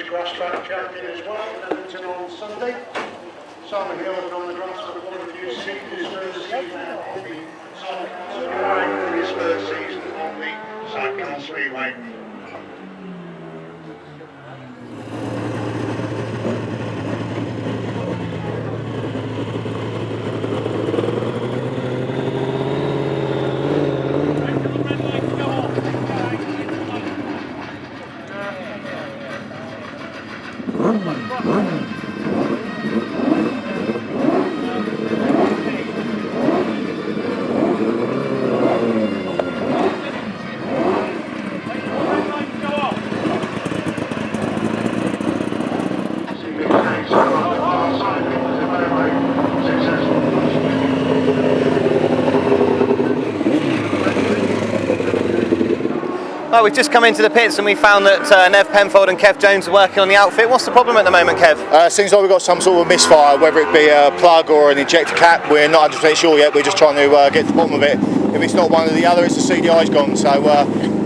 grass track champion as well, Elliot on Sunday. Simon Hill on the grass for one of his first season on the Sidecar Speedway. Well, we've just come into the pits and we found that Nev Penfold and Kev Jones are working on the outfit. What's the problem at the moment, Kev? Seems like we've got some sort of misfire, whether it be a plug or an injector cap. We're not 100% sure yet. We're just trying to get to the bottom of it. If it's not one or the other, it's the CDI's gone. So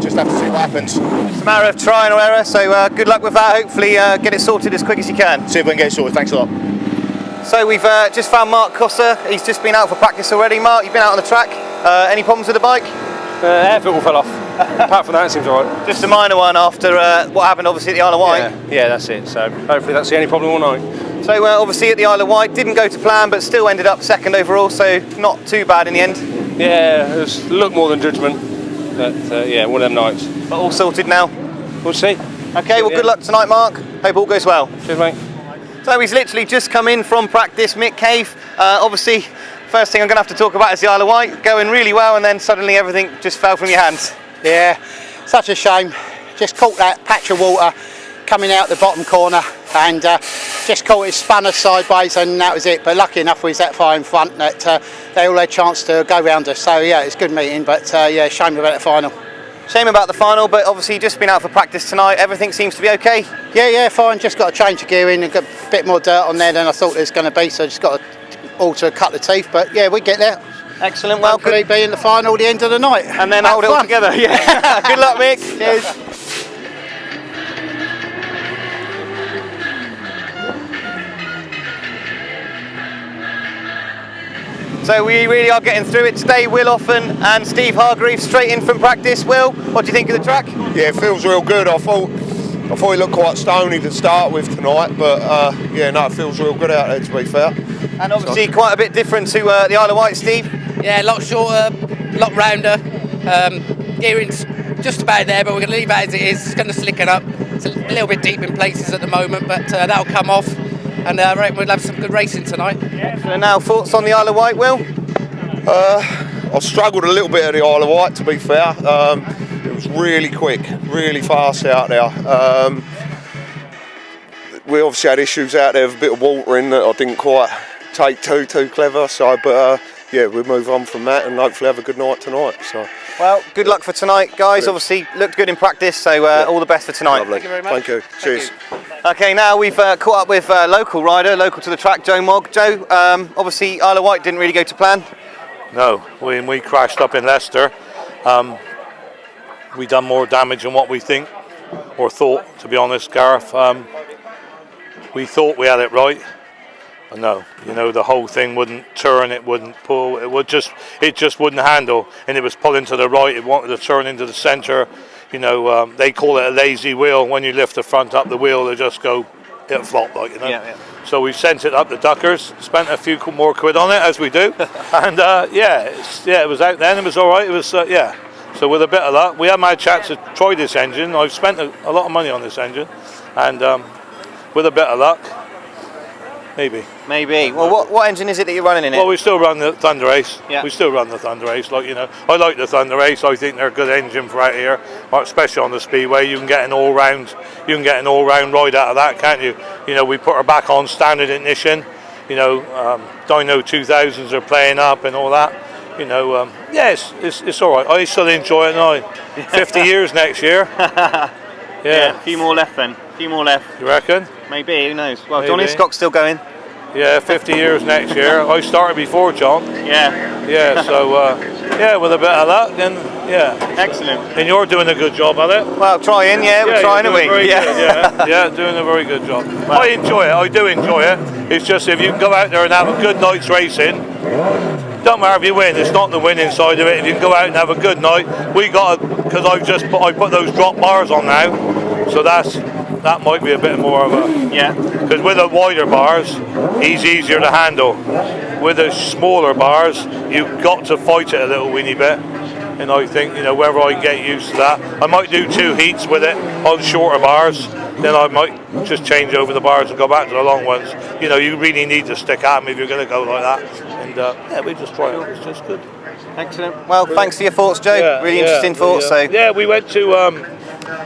just have to see what happens. It's a matter of trying or error. So good luck with that. Hopefully get it sorted as quick as you can. See if we can get it sorted. Thanks a lot. So we've just found Mark Cossar. He's just been out for practice already. Mark, you've been out on the track. Any problems with the bike? Air filter fell off. Apart from that, it seems alright. Just a minor one after what happened obviously at the Isle of Wight. Yeah, that's it. So hopefully that's the only problem all night. So obviously at the Isle of Wight, didn't go to plan, but still ended up second overall, so not too bad in the end. Yeah, it looked more than judgment. But yeah, one of them nights. But all sorted now? We'll see. Okay, well good luck tonight, Mark. Hope all goes well. Cheers, mate. So he's literally just come in from practice, Mick Cave. Obviously, first thing I'm going to have to talk about is the Isle of Wight, going really well, and then suddenly everything just fell from your hands. Yeah, such a shame. Just caught that patch of water coming out the bottom corner and just caught it, spun us sideways, and that was it. But lucky enough we was that far in front that they all had a chance to go round us. So yeah, it's a good meeting, but yeah, shame about the final. Shame about the final, but obviously just been out for practice tonight. Everything seems to be okay? Yeah, fine. Just got to change the gear in and got a bit more dirt on there than I thought there was going to be. So just got to alter a couple of teeth. But yeah, we get there. Excellent. Well, hopefully be in the final the end of the night. And then hold it all together. Yeah. Good luck, Mick. Cheers. So we really are getting through it today. Will Offen and Steve Hargreaves straight in from practice. Will, what do you think of the track? Yeah, it feels real good. I thought it looked quite stony to start with tonight, but yeah, no, it feels real good out there, to be fair. And obviously quite a bit different to the Isle of Wight, Steve. Yeah, a lot shorter, a lot rounder. Gearing's just about there, but we're going to leave it as it is. It's going to slicken up. It's a little bit deep in places at the moment, but that'll come off. And I reckon we'll have some good racing tonight. Yeah. So now thoughts on the Isle of Wight, Will? I struggled a little bit at the Isle of Wight, to be fair. It was really quick, really fast out there. We obviously had issues out there with a bit of water in that I didn't quite take too clever. So, but yeah, we'll move on from that and hopefully have a good night tonight. So. Well, good luck for tonight, guys. Brilliant. Obviously looked good in practice, so all the best for tonight. Lovely. Thank you very much. Thank you. Cheers. Okay, now we've caught up with local rider, local to the track, Joe Mogg. Joe, obviously Isle of Wight didn't really go to plan. No, when we crashed up in Leicester, we done more damage than what we think or thought, to be honest, Gareth. We thought we had it right, but no, you know, the whole thing wouldn't turn, it wouldn't pull, it just wouldn't handle, and it was pulling to the right, it wanted to turn into the centre. You know, they call it a lazy wheel. When you lift the front up the wheel, they just go, it'll flop, like, you know. Yeah. So we sent it up the Duckers, spent a few more quid on it, as we do, and yeah, it was out then. It was all right. It was yeah. So with a bit of luck, we haven't had a chance to try this engine. I've spent a lot of money on this engine, and with a bit of luck, maybe. Well, what engine is it that you're running in it? Well, we still run the Thunder Ace. Yeah. We still run the Thunder Ace. Like, you know, I like the Thunder Ace. I think they're a good engine for out here, especially on the speedway. You can get an all-round ride out of that, can't you? You know, we put her back on standard ignition. You know, Dyno 2000s are playing up and all that. You know, yeah, it's all right. I still enjoy it now. 50 years next year. Yeah, a few more left then. A few more left. You reckon? Maybe, who knows? Well, Maybe. Johnny Scott's still going. Yeah, 50 years next year. I started before John. Yeah. Yeah, so Yeah, with a bit of luck, and yeah. Excellent. And you're doing a good job at it. Well, trying, yeah, we're trying, aren't we? Yeah, doing a very good job. Well, I enjoy it. I do enjoy it. It's just if you can go out there and have a good night's racing, don't matter if you win. It's not the winning side of it. If you can go out and have a good night, we got because I put those drop bars on now, so that might be a bit more of a because with the wider bars, he's easier to handle. With the smaller bars, you've got to fight it a little weeny bit. And I think, whether I get used to that, I might do 2 heats with it on shorter bars. Then I might just change over the bars and go back to the long ones. You really need to stick at them if you're going to go like that. And we just try it. It's just good. Excellent. Well, thanks for your thoughts, Joe. Really interesting thoughts.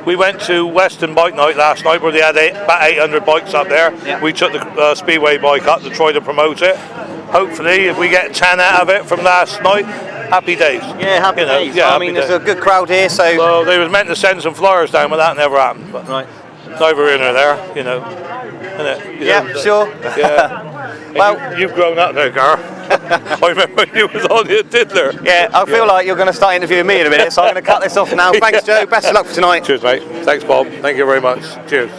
We went to Western Bike Night last night where they had about 800 bikes up there. Yeah. We took the Speedway bike up to try to promote it. Hopefully, if we get 10 out of it from last night, happy days. Yeah, happy days. Yeah, I mean, there's a good crowd here, so... Well, they was meant to send some flyers down, but that never happened. But right. Neither in or there, isn't it? Sure. Yeah. Well, you've grown up now, Gareth. I remember you was on the diddler. Yeah, I feel like you're going to start interviewing me in a minute, so I'm going to cut this off now. Thanks, Joe. Best of luck for tonight. Cheers, mate. Thanks, Bob. Thank you very much. Cheers.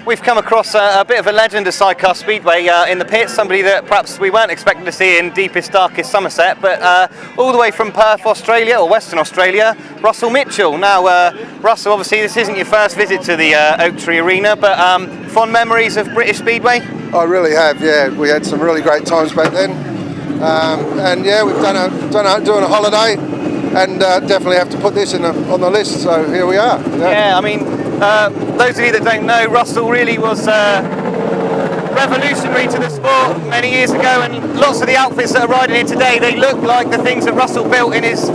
We've come across a bit of a legend of Sidecar Speedway in the pits, somebody that perhaps we weren't expecting to see in deepest, darkest Somerset, but all the way from Perth, Australia, or Western Australia, Russell Mitchell. Now, Russell, obviously this isn't your first visit to the Oak Tree Arena, but fond memories of British Speedway? I really have, yeah. We had some really great times back then. And yeah, we've doing a holiday, and definitely have to put this on the list, so here we are. Yeah, I mean, those of you that don't know, Russell really was revolutionary to the sport many years ago, and lots of the outfits that are riding here today, they look like the things that Russell built in his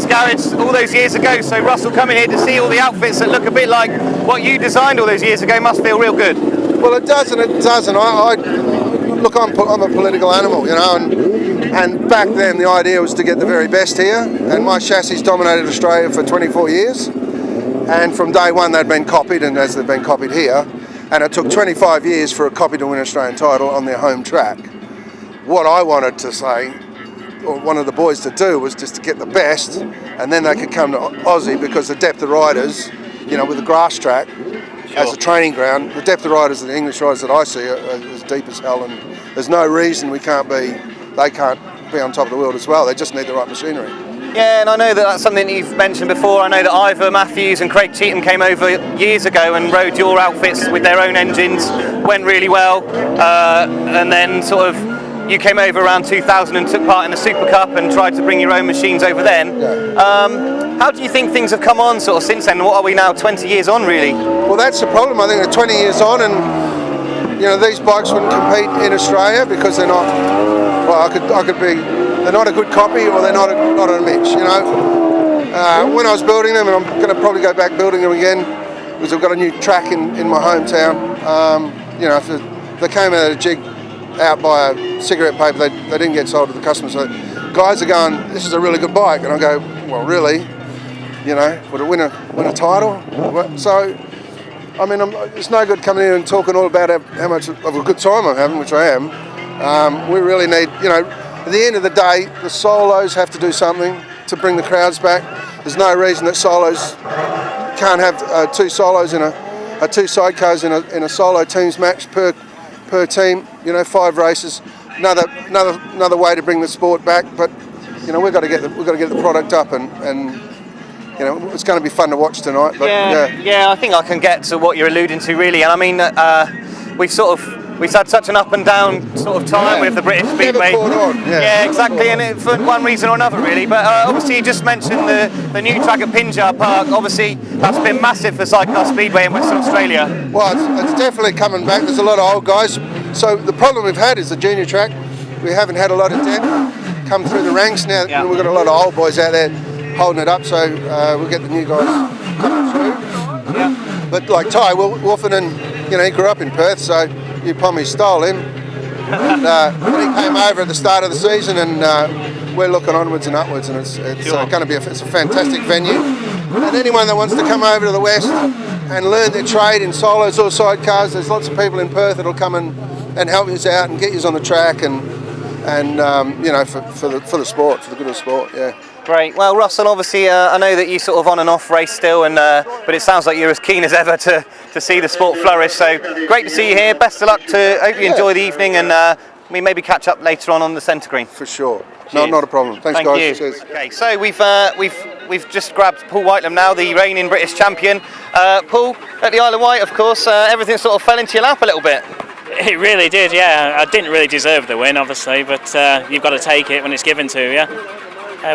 garage all those years ago. So Russell coming here to see all the outfits that look a bit like what you designed all those years ago must feel real good. Well, it does and it doesn't. Look, I'm a political animal, and back then the idea was to get the very best here, and my chassis dominated Australia for 24 years, and from day one they'd been copied, and as they've been copied here, and it took 25 years for a copy to win an Australian title on their home track. What I wanted to say, or one of the boys to do, was just to get the best, and then they could come to Aussie, because the depth of riders, with the grass track as a training ground, the depth of riders, the English riders that I see are as deep as hell, and there's no reason they can't be on top of the world as well. They just need the right machinery. Yeah, and I know that's something you've mentioned before. I know that Ivor Matthews and Craig Cheetham came over years ago and rode your outfits with their own engines, went really well, and then sort of you came over around 2000 and took part in the Super Cup and tried to bring your own machines over then. Yeah. How do you think things have come on sort of since then? What are we now, 20 years on really? Well, that's the problem. I think they're 20 years on, and these bikes wouldn't compete in Australia because they're not. Well, they're not a good copy, or they're not a Mitch. When I was building them, and I'm going to probably go back building them again, because I've got a new track in my hometown. If they came out of a jig out by a cigarette paper, they didn't get sold to the customers. So guys are going, this is a really good bike, and I go, well, really? Would it win a title? So, I mean, it's no good coming in and talking all about how much of a good time I'm having, which I am. We really need, at the end of the day, the solos have to do something to bring the crowds back. There's no reason that solos can't have 2 solos in two sidecars in a solo teams match per team. 5 races. Another way to bring the sport back. But we've got to get the product up, and it's going to be fun to watch tonight. But, yeah, I think I can get to what you're alluding to really, and I mean we've had such an up and down sort of time with the British Speedway. Yeah, exactly, and for one reason or another really. But obviously you just mentioned the new track at Pinjar Park. Obviously that's been massive for Sidecar Speedway in Western Australia. Well, it's definitely coming back. There's a lot of old guys. So the problem we've had is the junior track. We haven't had a lot of depth come through the ranks now. Yeah. We've got a lot of old boys out there holding it up, so we'll get the new guys coming through. Yeah. But like Ty Wolfenden, he grew up in Perth, so you probably stole him. And he came over at the start of the season, and we're looking onwards and upwards, and it's going to be a fantastic venue. And anyone that wants to come over to the West and learn their trade in solos or sidecars, there's lots of people in Perth that'll come and help us out and get us on the track, and for the sport, for the good of the sport, yeah. Great. Well, Russell, obviously, I know that you sort of on and off race still, and but it sounds like you're as keen as ever to see the sport flourish. So great to see you here. Best of luck. Hope you enjoy the evening, and we maybe catch up later on the centre green. For sure. No, not a problem. Thanks, Thank guys. you. Cheers. Okay, so we've just grabbed Paul Whitelam now, the reigning British champion. Paul, at the Isle of Wight, of course, everything sort of fell into your lap a little bit. It really did, yeah. I didn't really deserve the win, obviously, but you've got to take it when it's given to you.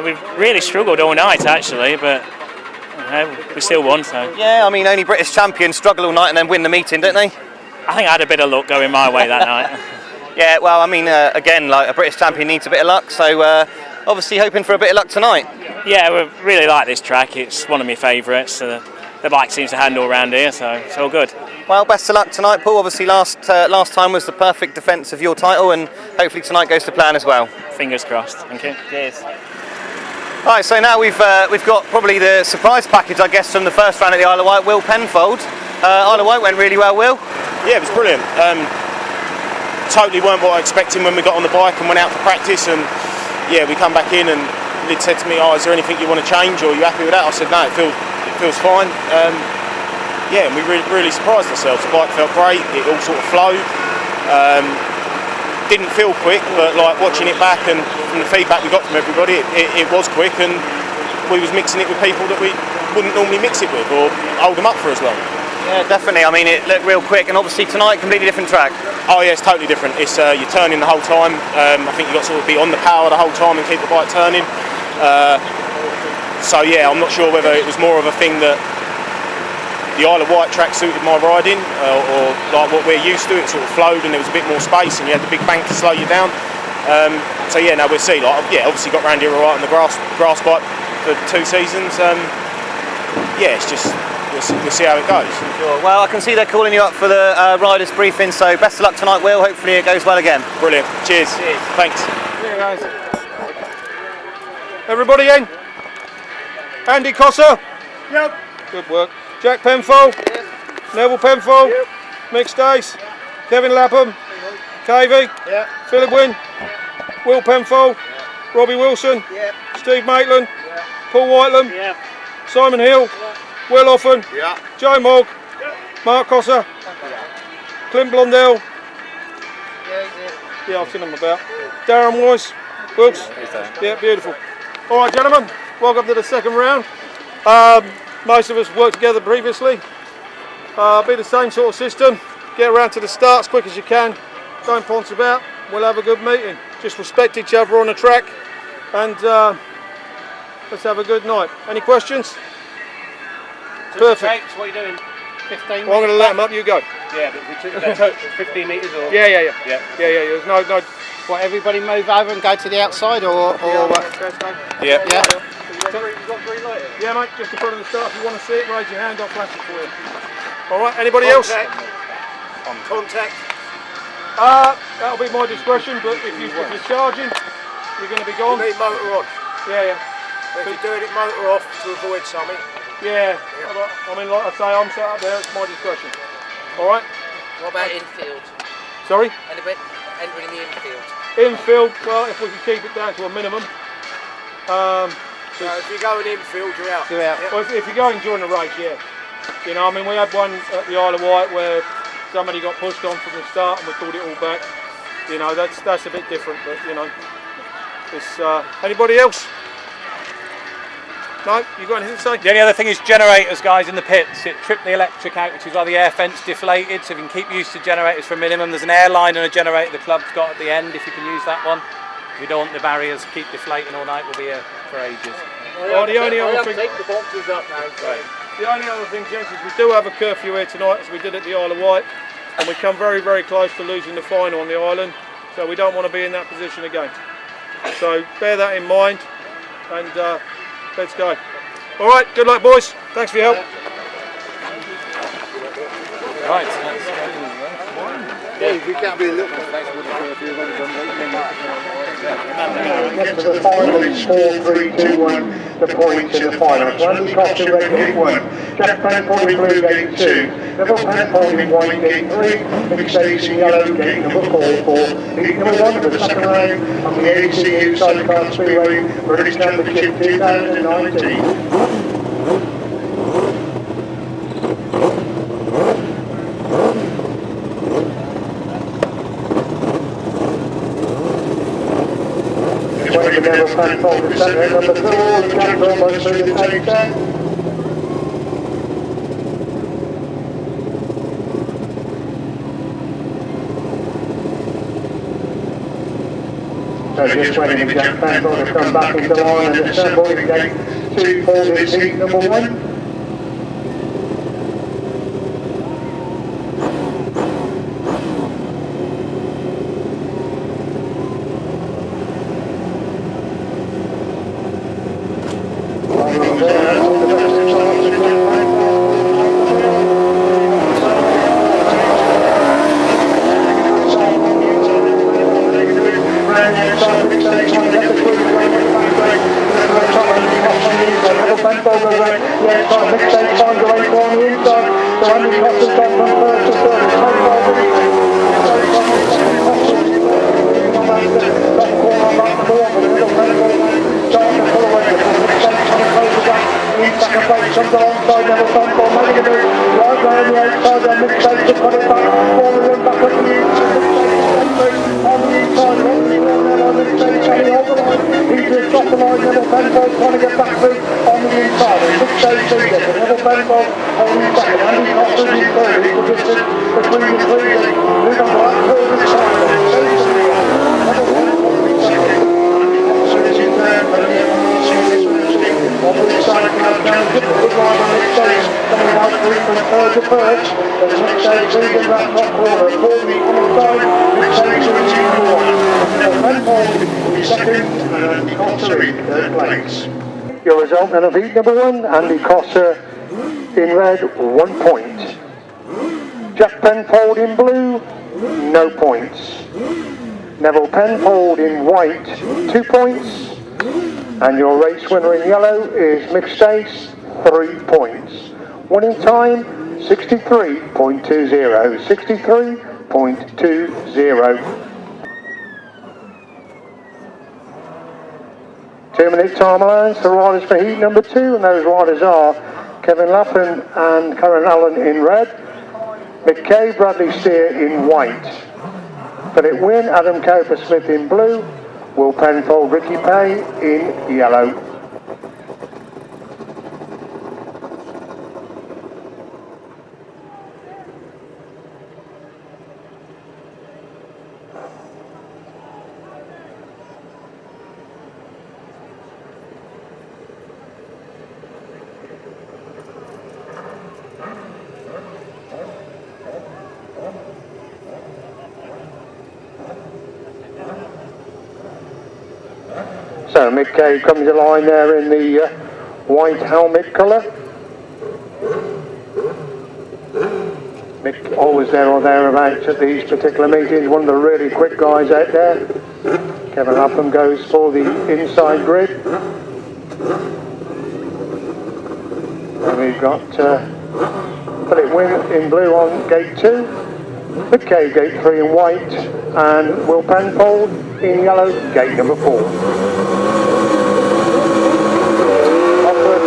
We've really struggled all night, actually, but we still won. So yeah, I mean, only British champions struggle all night and then win the meeting, don't they? I think I had a bit of luck going my way that night. Yeah, well, I mean, again, like a British champion needs a bit of luck, so obviously hoping for a bit of luck tonight. Yeah, we really like this track. It's one of my favourites. The bike seems to handle around here, so it's all good. Well, best of luck tonight, Paul. Obviously, last time was the perfect defence of your title, and hopefully tonight goes to plan as well. Fingers crossed. Thank you. Cheers. All right, so now we've got probably the surprise package, I guess, from the first round at the Isle of Wight. Will Penfold. Isle of Wight went really well, Will. Yeah, it was brilliant. Totally weren't what I expected when we got on the bike and went out for practice, and yeah, we come back in and Lyd said to me, "Oh, is there anything you want to change, or are you happy with that?" I said, "No, it feels fine." Yeah, and we really surprised ourselves. The bike felt great. It all sort of flowed. Didn't feel quick, but like watching it back and from the feedback we got from everybody, it was quick, and we was mixing it with people that we wouldn't normally mix it with or hold them up for as long. Yeah, definitely. I mean, it looked real quick, and obviously tonight, completely different track. Oh yeah, it's totally different. It's you're turning the whole time. I think you've got to sort of be on the power the whole time and keep the bike turning. So yeah, I'm not sure whether it was more of a thing that the Isle of Wight track suited my riding, or like what we're used to. It sort of flowed and there was a bit more space, and you had the big bank to slow you down. So yeah, now we'll see. Like, yeah, obviously got round here all right on the grass bike for 2 seasons. Yeah, it's just. We'll see how it goes. Sure. Well, I can see they're calling you up for the riders briefing, so best of luck tonight, Will. Hopefully it goes well again. Brilliant. Cheers. Thanks. Yeah, guys. Everybody in? Andy Cossar? Yep. Good work. Jack Penfold? Yep. Neville Penfold? Yep. Mick Stace? Kevin Lapham? Cavey? Yep. Philip Wynne? Will Penfold? Yep. Robbie Wilson? Yep. Steve Maitland? Yep. Paul Whitelam? Yep. Simon Hill? Yep. Will Offen? Yeah. Joe Mogg? Yeah. Mark Cossar? Yeah. Clint Blondell? Yeah, I've seen them about. Darren Weiss? Wilkes? Yeah, beautiful. All right, gentlemen, welcome to the second round. Most of us worked together previously. Be the same sort of system. Get around to the start as quick as you can. Don't ponce about. We'll have a good meeting. Just respect each other on the track, and let's have a good night. Any questions? Perfect. What are you doing? 15 well, I'm going to let them up, you go. Yeah, but we took about 15 metres or? Yeah. There's no. What, everybody move over and go to the outside or what? Yeah. You got green light? Yeah, mate, just in front of the start. If you want to see it, raise your hand, I'll flash it for you. Alright, anybody else? Contact. That'll be my discretion, but if you're charging, you're going to be gone. You need motor on. Yeah. But if you're doing it motor off to avoid something. Yeah. I mean, like I say, I'm sat up there, it's my discretion. Alright? What about infield? Sorry? Anybody in the infield? Infield, well, if we can keep it down to a minimum. So if you're going infield, you're out. Well, if you're going during the race, yeah. You know, I mean, we had one at the Isle of Wight where somebody got pushed on from the start and we pulled it all back. You know, that's a bit different, but you know, it's anybody else? No, you got anything to say? The only other thing is generators, guys, in the pits. It tripped the electric out, which is why the air fence deflated. So if you can keep used to generators for a minimum, there's an air line and a generator the club's got at the end. If you can use that one, we don't want the barriers keep deflating all night. We'll be here for ages. Well, the only other thing. Take the boxes up now. Right. The only other thing, gents, is we do have a curfew here tonight, as we did at the Isle of Wight, and we come very, very close to losing the final on the island. So we don't want to be in that position again. So bear that in mind, and let's go. All right, good luck, boys. Thanks for your help. Right. Dave, we can't be a little bit flexible. Get to the final, it's 4, 3, 2, 1, the points in the final. So Andy Cossar, red gate 1, Jack Penfold in blue gate 2, Neville Penfold in white, gate 3, Mick Cave in yellow, gate number 4 for heat number 1 of the second round of the ACU Sidecar Speedway British Championship 2019. Neville Penfold in centre, number 4, the Jack almost through the tape there. So just waiting for Jack Penfold to come back into line and assemble in gate 2 for this heat number 1. Comes alongside Neville Penfold, making a move right round the outside there. Mick Cave to put it back, forward and back up the inside. On the inside, Mick Cave coming over the line. He's just off the line. Neville Penfold trying to get back through on the inside. Mick Cave leads it. Neville Penfold holding second. Andy Cossar in third. He's the distance between the three. Move on right forward and side. Neville Penfold in second. Cossar is in third, but on the side of the down, good line on Mick Cave, coming out through from third to first. There's Mick Cave leading that top corner. For the onside, Mick Cave is in 1. Penfold in second, and Cossar in third place. Your result then of heat number 1, Andy Cossar in red, 1 point. Jack Penfold in blue, no points. Neville Penfold in white, 2 points. And your race winner in yellow is Mick Cave, 3 points. Winning time, 63.20. 63.20. 2-minute time allowance for riders for heat number 2, and those riders are Kevin Lappin and Karen Allen in red, Mick Cave, Bradley Steer in white, Philip Wynne, Adam Cowper-Smith in blue, Will Penfold, Ricky Pay in yellow. So Mick Cave comes to line there in the white helmet colour. Mick always there or thereabouts at these particular meetings, one of the really quick guys out there. Kevin Upham goes for the inside grid. And we've got Philip Wynne in blue on gate 2, Mick Cave gate 3 in white, and Will Penfold in yellow, gate number 4.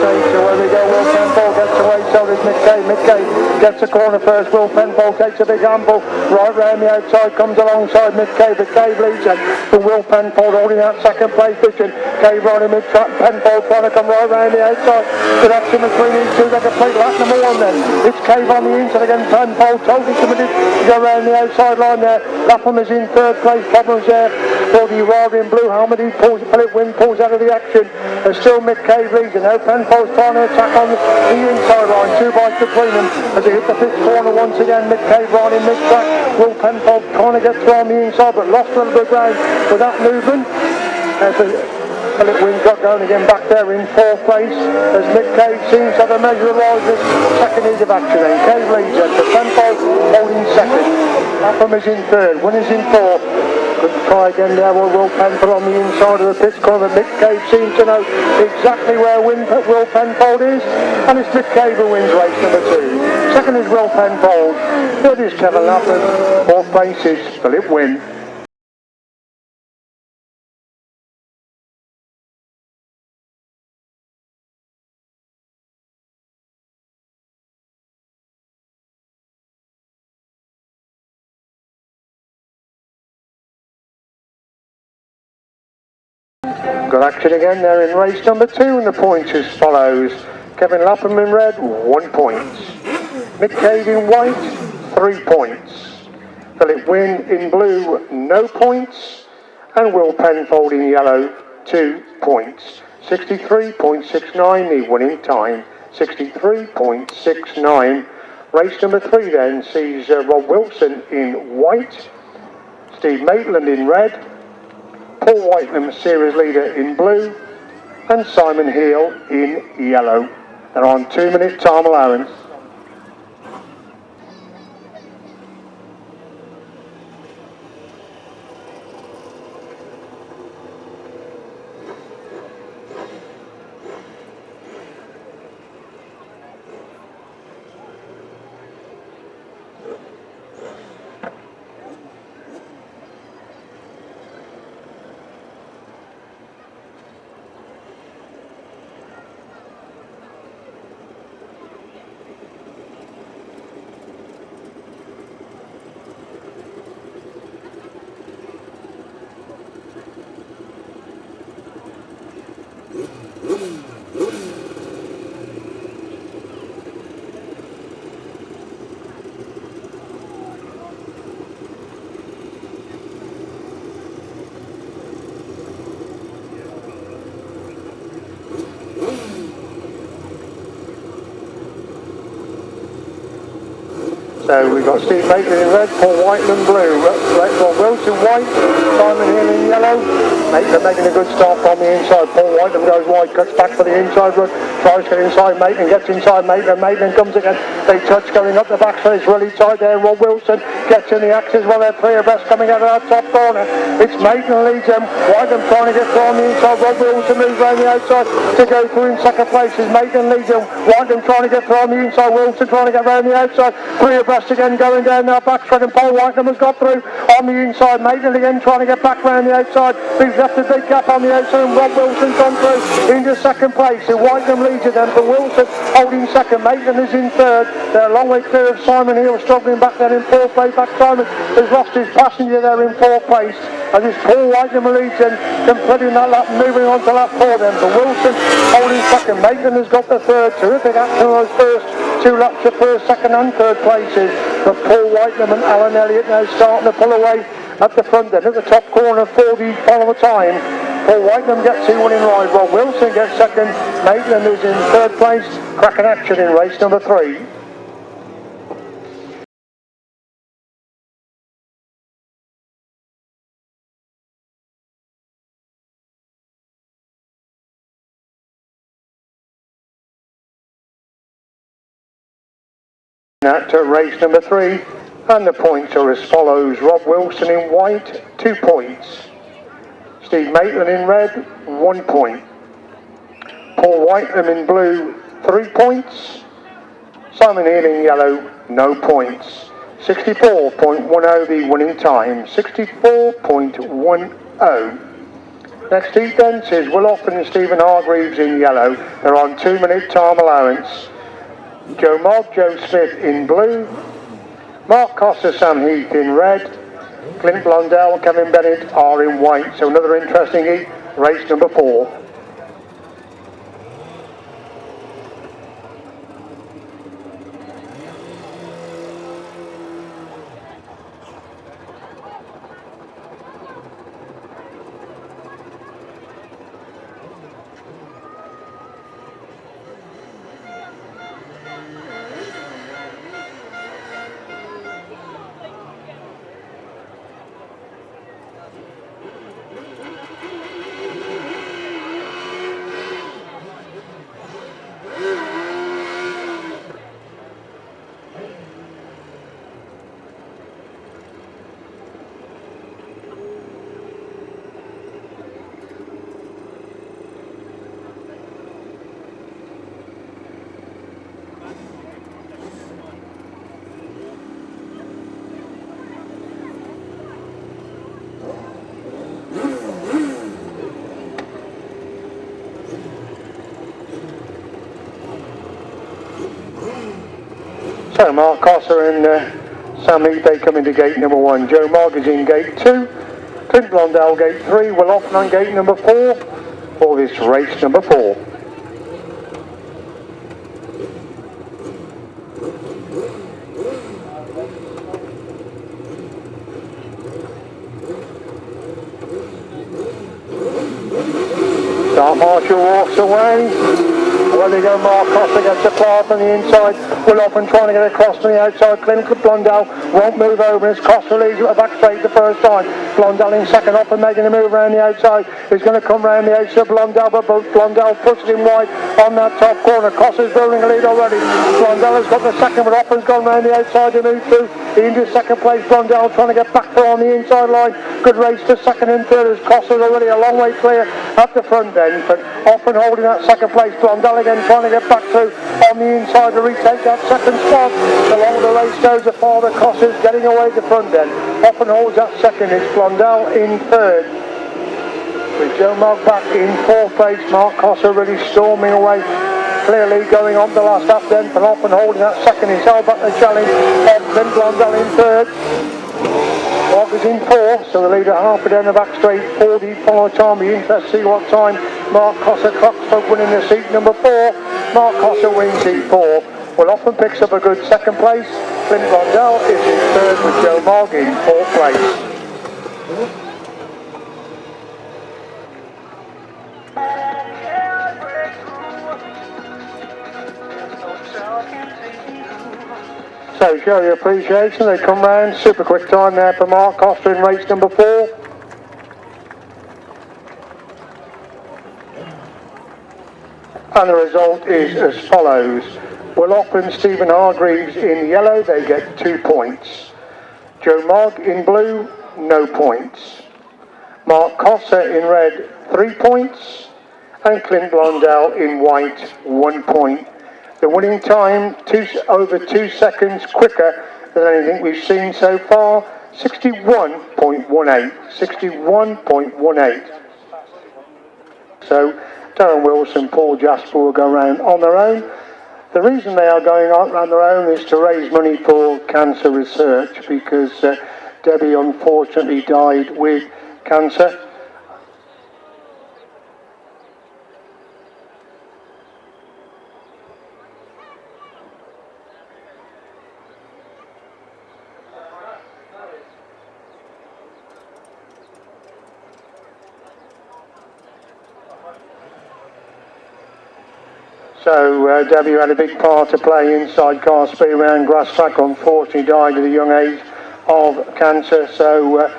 So where we go, Will Penfold gets away, so does Mick Cave. Mick Cave gets the corner first, Will Penfold takes a big gamble, right round the outside, comes alongside Mick Cave, but Cave leads it, for Will Penfold holding that second place position. Cave running mid-track, Penfold trying to come right round the outside, connection between these two, they complete lap number 1 then. It's Cave on the inside again, Penfold totally committed to go round the outside line there. Lapham is in third place, problems there for the rider in blue helmet. He pulls, Philip Wynne pulls out of the action, and still Mick Cave leads, and now Penfold's trying to attack on the inside line, 2 bikes between them as they hit the 5th corner once again. Mick Cave right in mid-track, Will Penfold trying to get through on the inside but lost a little bit of ground with that movement. As Philip Wynne got going again back there in 4th place as Mick Cave seems to have a measure of rises. Second is of action then. Cave leads it, but Penfold holding second. Upham is in 3rd, Wynne is in 4th. Could try again there with Will Penfold on the inside of the pits corner. Mick Cave seems to know exactly where Will Penfold is, and it's Mick Cave who wins race number 2. Second is Will Penfold. Third is Kevin Lappin. Fourth place is Philip Wynne. Good action again there in race number 2, and the points as follows. Kevin Lapham in red, 1 point. Mick Cave in white, 3 points. Philip Wynne in blue, no points. And Will Penfold in yellow, 2 points. 63.69, the winning time. 63.69. Race number 3 then sees Rob Wilson in white, Steve Maitland in red, Paul Whitelam, series leader, in blue, and Simon Heel in yellow. They're on 2-minute time allowance. So we've got Steve Maitland in red, Paul Whitelam blue, Rob Wilson white, Simon Hill in yellow. Maitland making a good start from the inside. Paul Whitelam goes wide, cuts back for the inside run, tries to get inside Maitland, gets inside Maitland. Maitland comes again. They touch going up the back, so it's really tight there. Rob Wilson gets in the axis while they're 3 abreast coming out of that top corner. It's Maitland leads them. Whitelam trying to get through on the inside. Rob Wilson moves around the outside to go through in second place as Maitland leads them. Whitelam trying to get through on the inside. Wilson trying to get around the outside. 3 abreast again going down now back track, and Paul Whitelam has got through on the inside. Maitland again trying to get back round the outside. He's left a big gap on the outside, and Rob Wilson's gone through into second place. So Whitelam leads it then for Wilson holding second. Maitland is in third. They're a long way clear of Simon Hill struggling back there in fourth place. Back Simon has lost his passenger there in fourth place. As it's Paul Whitelam leads in, completing that lap, moving on to lap 4 then for Wilson holding second. Maitland has got the third. Terrific action on those first 2 laps of first, second and third places. But Paul Whitelam and Alan Elliot now starting to pull away at the front then, at the top corner for the follower time. Paul Whitelam gets 2 winning ride, Rob Wilson gets second, Maitland is in third place. Cracking action in race number 3. Now to race number 3, and the points are as follows. Rob Wilson in white, 2 points. Steve Maitland in red, 1 point. Paul Whitelam in blue, 3 points. Simon Hill in yellow, no points. 64.10 the winning time, 64.10. Next heat then is Will Offen and Stephen Hargreaves in yellow. They're on 2-minute time allowance. Joe Mobb, Joe Smith in blue, Mark Cossar, Sam Heath in red, Clint Blondell, Kevin Bennett are in white. So another interesting heat, race number 4. So Mark Cossar and Sammy, they come into gate number 1. Joe Mogg is in gate 2. Clint Blondell gate 3. Will Hoffman on gate number 4 for this race number 4. Start Marshall walks away. Well, they go Mark Cossar gets the path on the inside. Will Hoffman trying to get across from the outside. Clint Blondell won't move over as Cossar leaves at the back straight the first time. Blondell in second, Hoffman making a move around the outside. He's going to come round the outside of Blondell, but Blondell pushes him wide on that top corner. Cossar's building a lead already. Blondell has got the second, but Hoffman's gone round the outside to move through into second place. Blondell trying to get back through on the inside line. Good race to second and third as Cossar's already a long way clear at the front end, but Hoffman holding that second place. Blondell again trying to get back through on the inside to retake that second spot. The longer the race goes, the farther Cossar's getting away at the front end. Hoffman holds that second. It's Blondell in third, with Joe Mogg back in fourth place. Mark Cossar really storming away, clearly going on the last lap then. But Hoffman holding that second. He's held back the challenge. Then Blondell in third. Mogg is in fourth, so the leader half down the back straight for the final time. Be interested to see what time Mark Cossar clocks for winning the seat number 4. Mark Cossar wins seat 4. Will Hoffman picks up a good second place. Clint Blondell is in third with Joe Mogg in fourth place. So show your appreciation, they come round, super quick time there for Mark Cossar in race number 4. And the result is as follows. Will Hoffman, Stephen Hargreaves in yellow, they get 2 points. Joe Mogg in blue, no points. Mark Cossar in red, 3 points. And Clint Blondell in white, 1 point. The winning time, over 2 seconds quicker than anything we've seen so far, 61.18. 61.18. So Darren Wilson, Paul Jasper will go round on their own. The reason they are going out on their own is to raise money for cancer research, because Debbie unfortunately died with cancer. So Debbie had a big part to play in Sidecar Speedway and grass track. Unfortunately died at a young age of cancer, so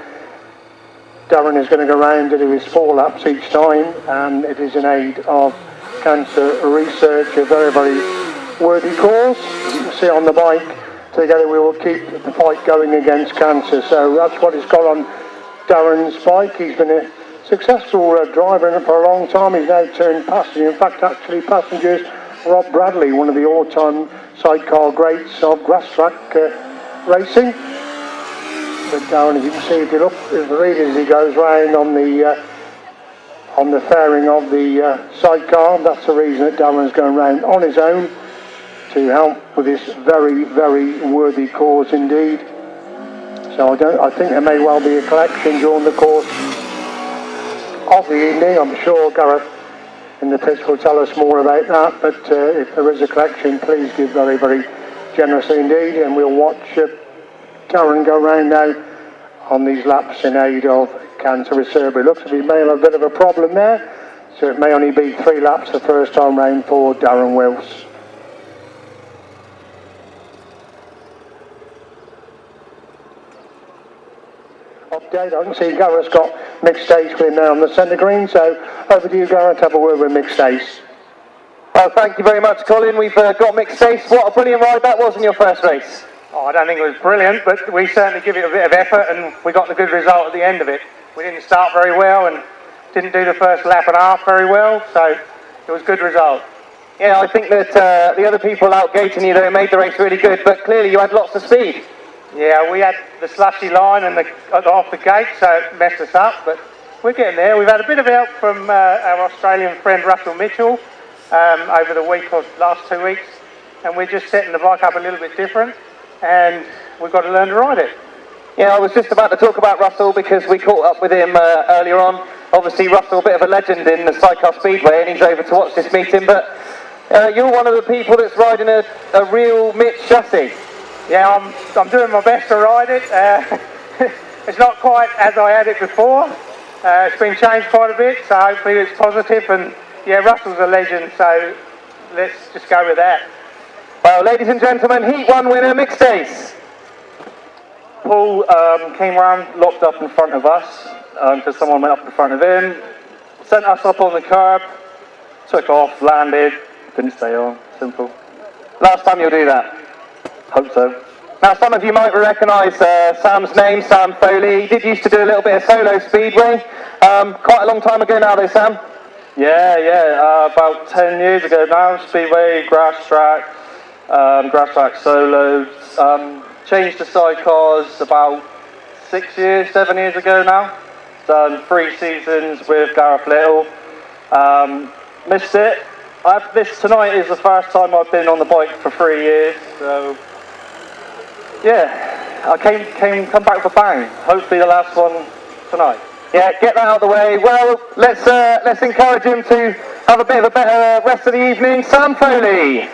Darren is going to go round to do his 4 laps each time, and it is in aid of cancer research, a very, very worthy cause. As you can see on the bike, together we will keep the fight going against cancer. So that's what he's got on Darren's bike. He's been a successful driver in it for a long time. He's now turned passenger. In fact, actually, passengers, Rob Bradley, one of the all-time sidecar greats of grass track racing. But Darren, as you can see, if you look at the read as he goes round on the fairing of the sidecar, that's the reason that Darren's going round on his own to help with this very, very worthy cause indeed. So I think there may well be a collection during the course of the evening. I'm sure Gareth in the pits will tell us more about that, but if there is a collection, please give very, very generously indeed, and we'll watch Darren go round now on these laps in aid of cancer research. It looks as if he may have a bit of a problem there, so it may only be 3 laps the first time round for Darren Wills. Update, I can see Gareth's got Mick Stace with him now on the centre green, so over to you, Gareth, have a word with Mick Stace. Well, thank you very much, Colin. We've got Mick Stace. What a brilliant ride that was in your first race. Oh, I don't think it was brilliant, but we certainly give it a bit of effort, and we got the good result at the end of it. We didn't start very well and didn't do the first lap and a half very well, so it was a good result. Yeah, I think that the other people outgating you there made the race really good, but clearly you had lots of speed. Yeah, we had the slushy line and off the gate, so it messed us up, but we're getting there. We've had a bit of help from our Australian friend Russell Mitchell over the week or last 2 weeks. and we're just setting the bike up a little bit different, and we've got to learn to ride it. Yeah, I was just about to talk about Russell because we caught up with him earlier on. Obviously, Russell, a bit of a legend in the Sidecar Speedway, and he's over to watch this meeting, but you're one of the people that's riding a real Mitch chassis. Yeah, I'm doing my best to ride it. It's not quite as I had it before. It's been changed quite a bit, so hopefully it's positive, and yeah, Russell's a legend, so let's just go with that. Well, ladies and gentlemen, Heat 1 winner, Mick Cave. Paul came round, locked up in front of us, because someone went up in front of him, sent us up on the curb, took off, landed, didn't stay on, simple. Last time you'll do that? Hope so. Now, some of you might recognise Sam's name, Sam Foley. He did used to do a little bit of solo speedway. Quite a long time ago now though, Sam. Yeah, about 10 years ago now, speedway, grass track solos. Changed to sidecars about 7 years ago now. Done 3 seasons with Gareth Little. Missed it. This tonight is the first time I've been on the bike for 3 years, so yeah, I come back for bang. Hopefully the last one tonight. Yeah, get that out of the way. Well, let's encourage him to have a bit of a better rest of the evening. Sam Foley.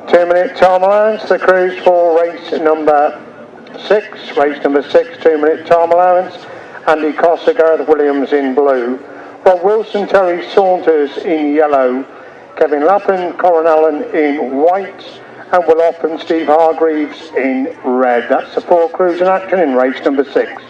2-minute time allowance to cruise for race number 6. Race number 6, 2-minute time allowance. Andy Cossar, Gareth Williams in blue. Rob Wilson, Terry Saunders in yellow. Kevin Lappin, Corin Allen in white. And Will Penfold and Steve Hargreaves in red. That's the 4 crews in action in race number 6.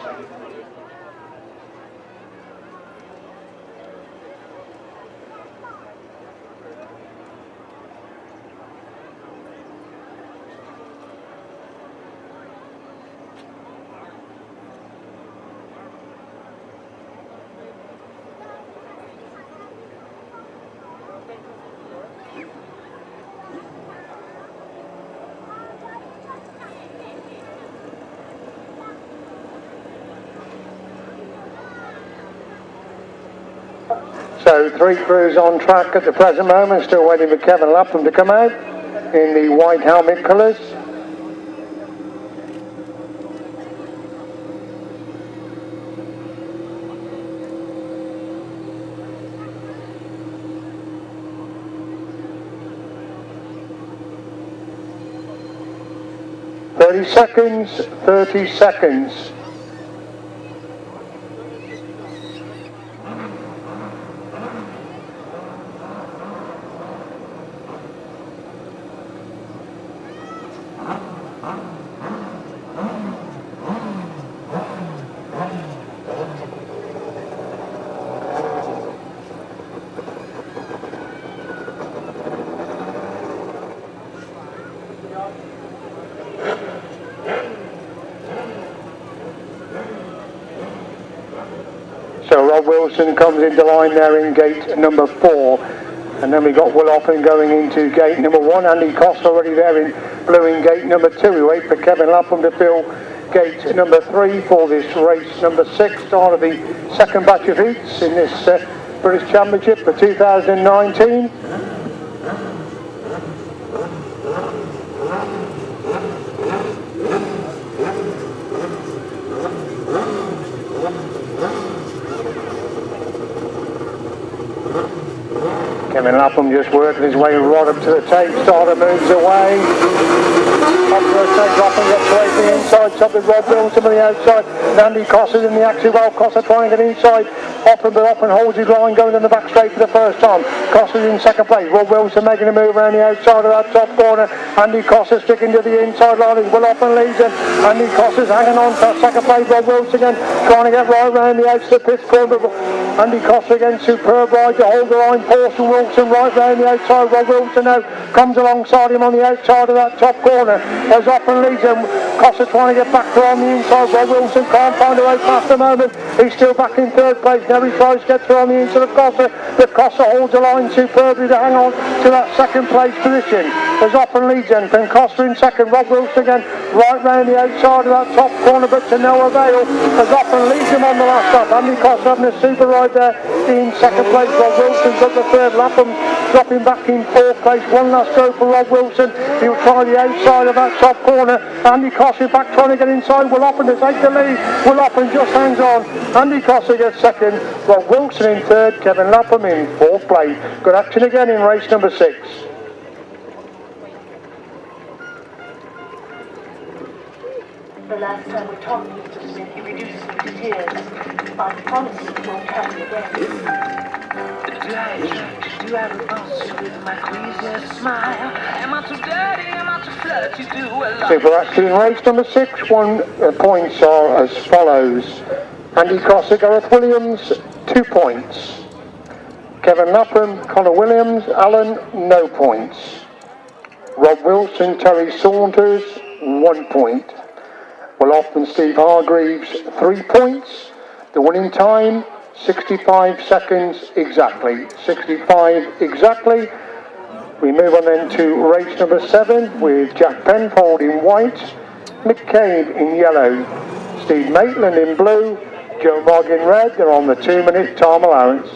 So 3 crews on track at the present moment, still waiting for Kevin Lapham to come out in the white helmet colours. Thirty seconds. So Rob Wilson comes into line there in gate number 4. And then we got Will Penfold going into gate number 1. Andy Cossar already there in blue in gate number 2. We wait for Kevin Lapham to fill gate number 3 for this race number 6. Start of the second batch of heats in this British Championship for 2019. Kevin Lapham just working his way right up to the tape. Starter moves away. Up to the tape, Lapham gets away from the inside. Up with Rob Wilson on the outside. Andy Cossar in the action. Well, Cossar trying to get inside. But Oppen holds his line, going in the back straight for the first time. Cossar's in second place. Rob Wilson making a move around the outside of that top corner. Andy Cossar sticking to the inside line as Will Oppen leads him. Andy Cossar's hanging on to second place. Rob Wilson again trying to get right around the outside of the pit corner. Andy Cossar again, superb ride to hold the line. Paul Wilson right round the outside. Rob Wilson now comes alongside him on the outside of that top corner. As Oppen leads him. Cossar trying to get back to on the inside. Rob Wilson can't find a way past the moment. He's still back in third place. Now he tries to get through on the inside of Cossar. But Cossar holds the line superbly to hang on to that second place position. as often leads then. From Cossar in second, Rob Wilson again, right round the outside of that top corner, but to no avail, as often leads him on the last lap. Andy Cossar having a super ride there in second place. Rob Wilson's got the third lap, dropping back in fourth place. One last go for Rob Wilson. He'll try the outside of that top corner. Andy Cossar back trying to get inside. Will Oppen to take the lead. Will Oppen just hangs on. Andy Cossar gets second. Rob Wilson in third. Kevin Lapham in fourth place. Good action again in race number 6. The last time we talked, Mr. Smith, you reduced me to tears. I promise it won't happen again. Do I repulse with my queasy smile? Am I too dirty? Am I too flirty? Do I lie? Super action in race number 6. 1 points are as follows. Andy Cossar, Gareth Williams, 2 points. Kevin Lapham, Connor Williams, Alan, no points. Rob Wilson, Terry Saunders, 1 point. Will Oppen, Steve Hargreaves, 3 points. The winning time, 65 seconds exactly. 65 exactly. We move on then to race number 7 with Jack Penfold in white, Mick Cave in yellow, Steve Maitland in blue, Joe Mogg in red. They're on the 2-minute time allowance.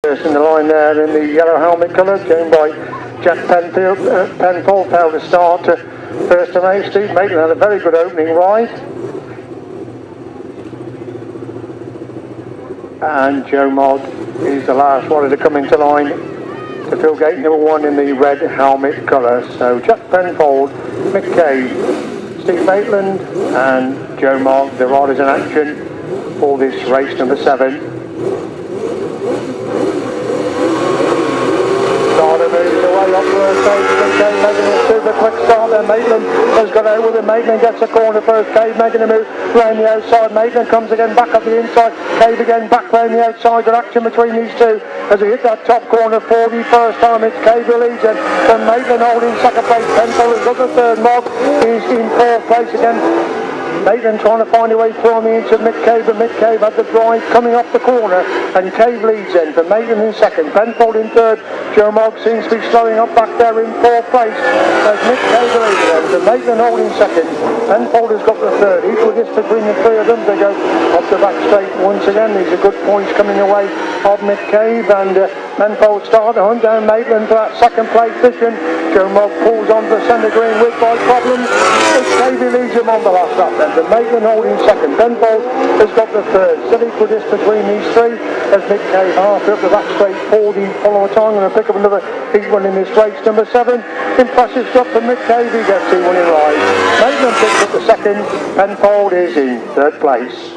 In the line there in the yellow helmet colour, joined by Jack Penfold failed to start first to race. Steve Maitland had a very good opening ride. And Joe Mogg is the last one to come into line to fill gate number 1 in the red helmet colour. So Jack Penfold, Mick Cave, Steve Maitland and Joe Mogg, the riders in action for this race number 7. Starter moves away up the stage. Cave making a super quick start there. Maitland has got out with it. Maitland gets a corner first. Cave making a move round the outside. Maitland comes again back up the inside. Cave again back round the outside. Good action between these two as he hit that top corner for the first time. It's Cave who leads it. Then Maitland holding second place. Penfold has got the third. Mogg is in fourth place again. Maitland trying to find a way through on the inside of Mick Cave, but Mick Cave had the drive coming off the corner, and Cave leads in for Maitland in second, Penfold in third. Joe Mogg seems to be slowing up back there in fourth place as Mick Cave leads in. So Maitland holding second, Penfold has got the third. Equal this between the three of them. They go off the back straight once again. These are good points coming away of Mick Cave, and Penfold started to hunt down Maitland for that second place position. Joe Mogg pulls on the centre green with by problems. Cave leads him on the last lap then. The Maitland holding second. Penfold has got the third. Still equal this between these three as Mick Cave halfway up the back straight for the follower time. Going to pick up another heat one in this race. Number 7. Impressive stuff for Mick Cave. He gets 2 winning rides. Maitland picks up the second. Penfold is in third place.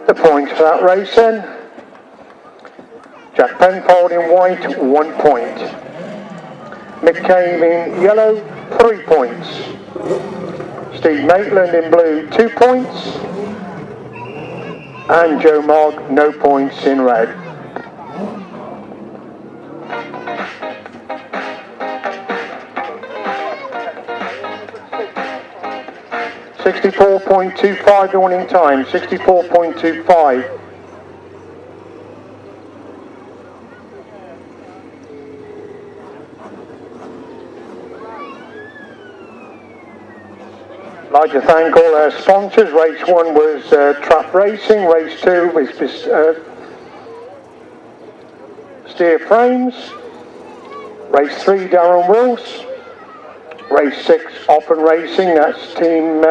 The points for that race then. Jack Penfold in white, 1 point. Mick Cave in yellow, 3 points. Steve Maitland in blue, 2 points. And Joe Mogg, no points in red. 64.25 the winning time, 64.25. I'd like to thank all our sponsors. Race 1 was Trap Racing, Race 2 was Steer Frames, Race 3 Darren Wills, Race 6 Open Racing, that's Team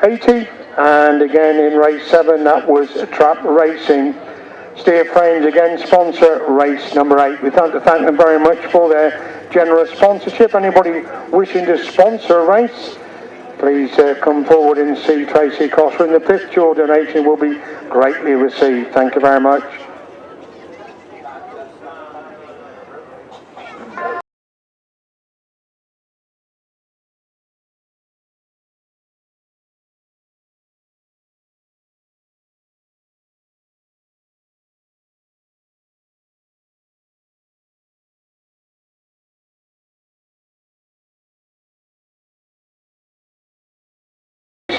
80, and again in Race 7 that was Trap Racing. Steer Frames again sponsor race number 8. We'd like to thank them very much for their generous sponsorship. Anybody wishing to sponsor a race, please come forward and see Tracy Cossar in the pit. Your donation will be greatly received. Thank you very much.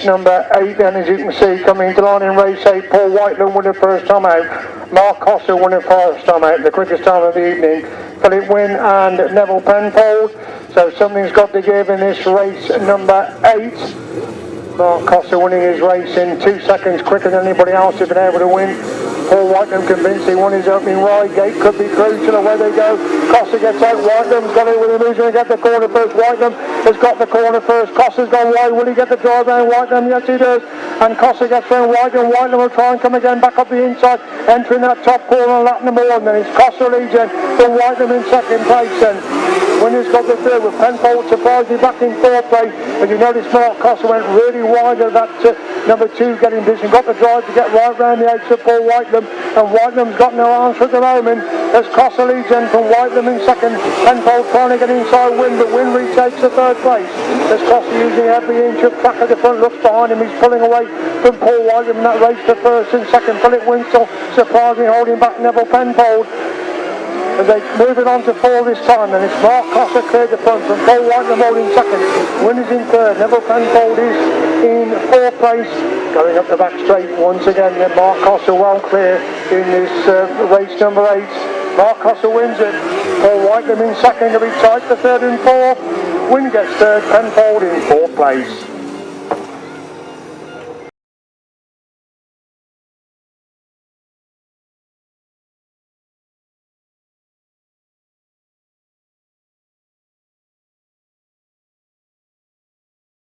Number 8 then, as you can see, coming into line in race 8, Paul Whitelam winning first time out, Mark Cossar winning first time out, the quickest time of the evening, Philip Wynn and Neville Penfold. So something's got to give in this race number 8. Mark Cossar winning his race in 2 seconds quicker than anybody else who's been able to win. Paul Whitelam convinced he won his opening ride. Gate could be crucial. Away they go. Cossar gets out. Whitelam's got it with him. Who's going to get the corner first? Whitelam has got the corner first. Cossar's gone wide. Will he get the drive round Whitelam? Yes, he does. And Cossar gets round Whitelam. Whitelam will try and come again back up the inside, entering that top corner on lap number 1. Then it's Cossar leads in from Whitelam in second place. And Winner's got the third with Penfold surprisingly back in 4th place. As you notice, Mark Cossar went really wide of that number 2 getting busy. Got the drive to get right round the edge of Paul Whitelam. And Whitelam's got no answer at the moment as Cossar leads in from Whitelam in second. Penfold trying to get inside Wynn, but Wynn retakes the 3rd place as Cossar using every inch of track at the front, looks behind him, he's pulling away from Paul Whitelam in that race to first and second. Philip Wynn still surprisingly holding back Neville Penfold as they move it on to 4 this time. And it's Mark Cossar cleared the front from Paul Whitelam holding second. Wynn is in 3rd, Neville Penfold is in 4th place. Going up the back straight once again, then Mark Cossar well clear in this race number 8. Mark Cossar wins it. Paul Whitelam in second, to be tight for 3rd and 4th. Wynn gets 3rd, Penfold in 4th place.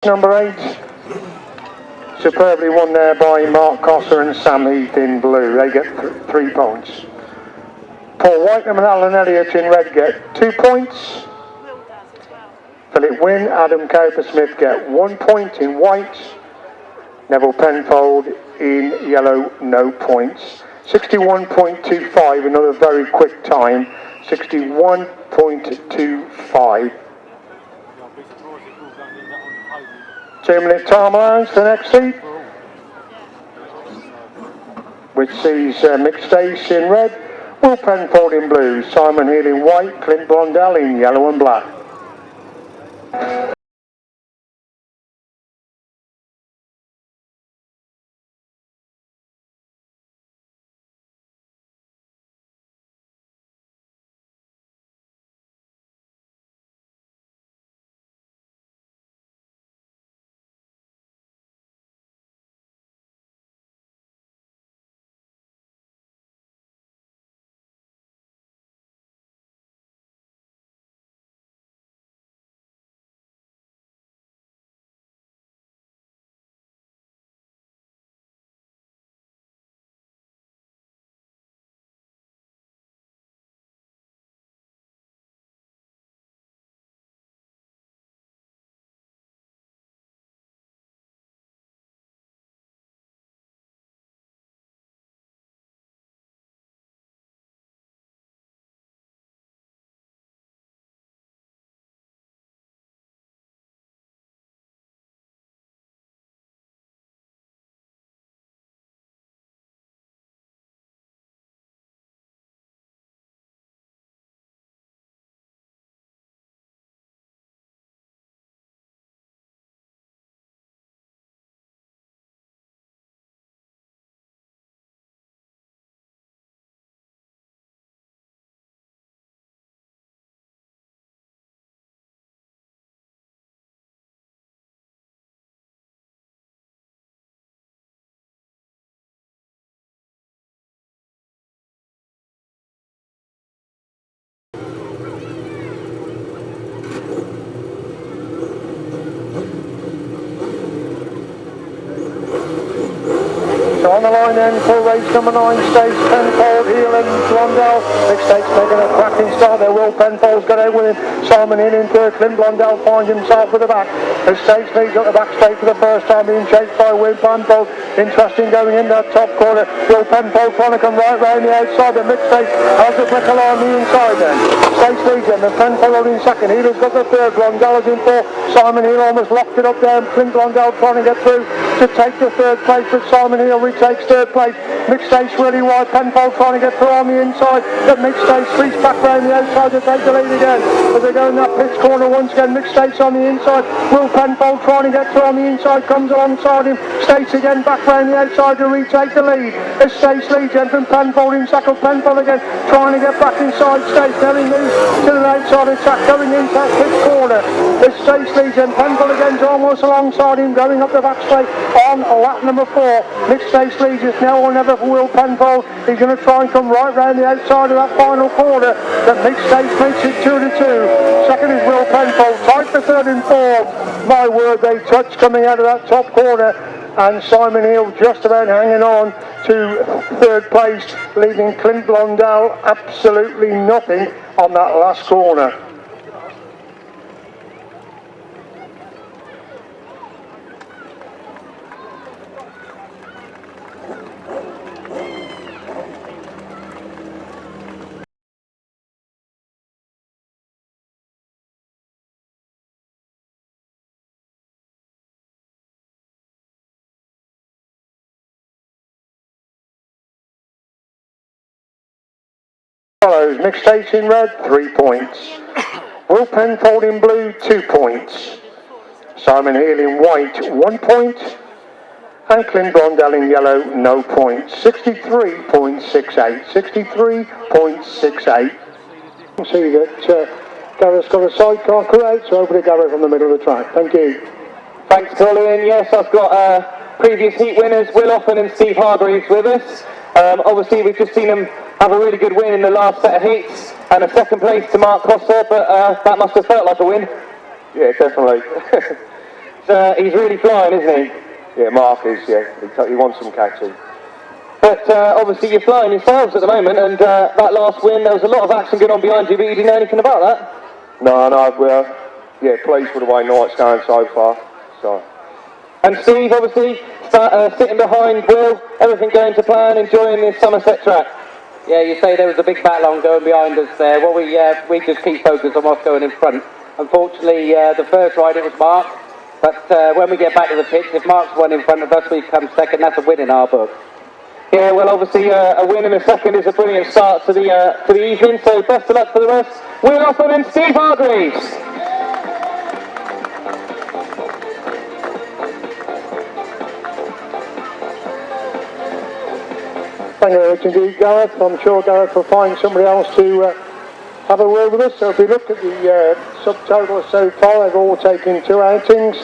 Number 8. Superbly won there by Mark Cossar and Sam Heath in blue. They get 3 points. Paul Whitelam and Alan Elliot in red get 2 points. Philip Wynn, Adam Cowper-Smith get 1 point in white. Neville Penfold in yellow, no points. 61.25, another very quick time. 61.25. 2-minute time allowance for the next heat, which sees Mick Cave in red, Will Penfold in blue, Simon Hill in white, Clint Blondell in yellow and black. the line then for race number 9, stage Penfold, Heel and Blondell. Mixed State's making a cracking start there. Will Penfold's got out with him. Simon Hill in third. Clint Blondell finds himself with the back. As Stage leads up the back straight for the first time, being chased by Will Penfold. Interesting going in that top corner. Will Penfold trying to come right round the outside. The Mixed State has the brick on the inside then. Stage leads him. And Penfold in second. Heeler's got the third. Blondell is in fourth. Simon Hill almost locked it up there. Clint Blondell trying to get through to take the third place, but Simon Hill retakes third place. Mixed State's really wide. Penfold trying to get through on the inside. The Mixed State streaks back round the outside to take the lead again. As they go in that pitch corner once again, Mixed State's on the inside. Will Penfold trying to get through on the inside, comes alongside him. States again back round the outside to retake the lead. As States leads him from Penfold in second. Penfold again trying to get back inside States. Now he moves to the outside attack going into that pitch corner. As States leads him, Penfold again's almost alongside him going up the back straight on lap number 4. Mixed States leads is now or never for Will Penfold. He's going to try and come right round the outside of that final corner. The Mixed States makes it 2-2. Second is Will Penfold, tied for third and fourth. My word, they touch coming out of that top corner. And Simon Hill just about hanging on to third place, leaving Clint Blondell absolutely nothing on that last corner. Follows Mixed States in red, 3 points. Will Penfold in blue, 2 points. Simon Hill in white, 1 point. And Clint Blondell in yellow, no points. 63.68. 63.68. See that Gareth's got a sidecar crew out, so over to Gareth on the middle of the track. Thank you. Thanks, Colin. Yes, I've got previous heat winners, Will Offen and Steve Highbridge with us. Obviously, we've just seen them have a really good win in the last set of heats, and a second place to Mark Cossar, but that must have felt like a win. Yeah, definitely. So, he's really flying, isn't he? Yeah, Mark is, yeah. He wants some catching. But obviously you're flying yourselves at the moment, and that last win, there was a lot of action going on behind you, but you didn't know anything about that? No, we're pleased with the way night's going so far. So. And Steve, obviously, sitting behind Will, everything going to plan, enjoying this Somerset track. Yeah, you say there was a big battle on going behind us there. Well, we just keep focused on what's going in front. Unfortunately, the first ride it was Mark, but when we get back to the pits, if Mark's one in front of us, we come second. That's a win in our book. Yeah, well, obviously a win and a second is a brilliant start to the evening. So best of luck for the rest. Will Offen and Steve Hargreaves. Thank you very much indeed, Gareth. I'm sure Gareth will find somebody else to have a word with us. So if we look at the subtotal so far, they've all taken 2 outings.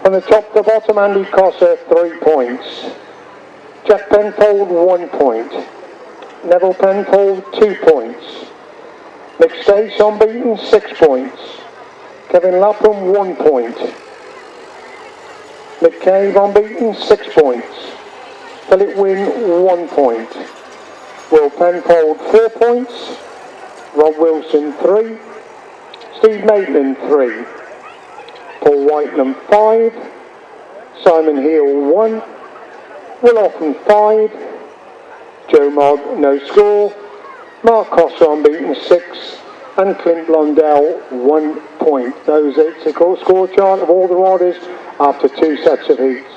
From the top to bottom, Andy Cossar, 3 points. Jack Penfold, 1 point. Neville Penfold, 2 points. Mick Stace unbeaten, 6 points. Kevin Lapham, 1 point. Mick Cave unbeaten, 6 points. Philip Wynn, 1 point. Will Penfold, 4 points. Rob Wilson, 3. Steve Maitland, 3. Paul Whitelam, 5. Simon Hill, 1. Will Offen, 5. Joe Mogg, no score. Mark Cossar unbeaten, 6. And Clint Blondell, 1 point. Those it's the score chart of all the riders after 2 sets of heats.